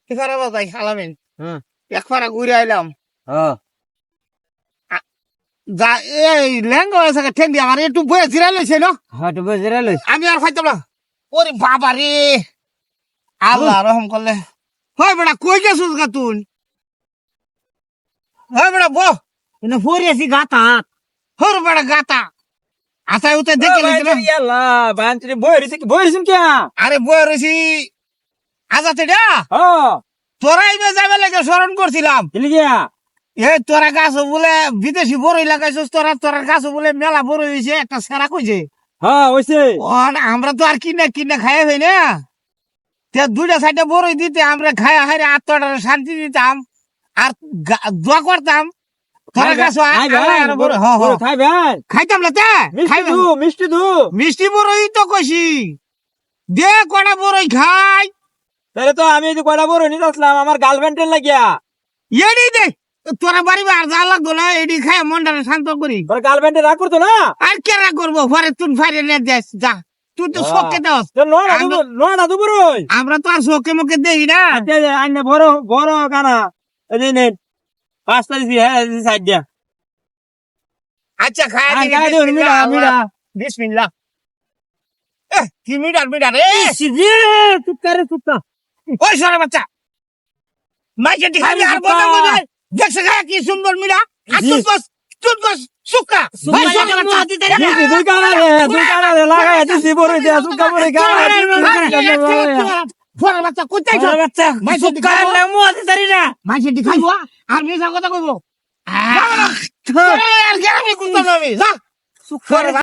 এখানে বাজাই খালামেন হ্যাঁ এক ফারা ঘুরে আইলাম হ্যাঁ যা এই লেঙ্গা হয়েছে ঠেঙ্গি আমার একটু বয়ে জিরা লইছে না হ্যাঁ তো বুঝে লইস আমি আর খাইতাম না ওরে বাবা রে আল্লাহ রহম করলে হয় বেটা কই গেছিস গা তুই হয় বেটা বহ কিন্তু পড়িয়েছি গাতা হর বেটা গাতা আতাই উতে দেখে লইছিল ইয়াল্লা বান্তি বইরিছি কি আরে বয়ে রয়েছি আজাতে ডা হ্যাঁ তোরাই যাবে লাগে স্মরণ করছিলাম চলে গিয়া এ তোরা গাছ বলে বিদেশি বড়ই লাগাইছিস তোরা গাছ বলে মেলা বড়ই হয়েছে একটা সেরা কইছে হ্যাঁ হইছে আমরা তো আর কিনে কিনে খাই হই না তে দুইটা সাইডে বড়ই দিতে আমরা খাই হারে আত্মটা শান্তি দিতাম আর দোয়া করতাম তোরা গাছ খাইবেন খাইতাম না তে মিষ্টি দু মিষ্টি বড়ই তো কইছি দে কটা বড়ই খাই তাহলে তো আমি কয়টা বড় নিতে আসলাম আমার গার্লফ্রেন্ডের লাগিয়া এডি দে তোরা বাড়ি আর যা লাগতো না এডি খাই মনটা শান্ত করি তোর গার্লফ্রেন্ডে রাগ করতো না আর কেরা করবো পরে তুই ফাইরে নে দেস যা তুই তো শোকে দাস নয়টা দু বড়ই আমরা তো আর শোকে মুখে দেই না আইনে বড় বড় কানা এই নেন 5 তারিখ হ্যাঁ সাইড দিয়া আচ্ছা খাই বিসমিল্লাহ কি মিডার ওই সরে বাচ্চা মাইকে খাবি আর বলতে বলতে দেখছে খায় কি সুন্দর মিডা আর তুই সুক্কা ভাই সরে বাচ্চা দুই কানা রে লাগাই দিছি বড় দিয়া সুক্কা বড় সরে বাচ্চা কোথায় সরে বাচ্চা মাই সুক্কা নামু আতে তারি না মাইকে খাইবো আর মিছা কথা কইবো আর গেরামি কুন্তা নামি যা সুক্কা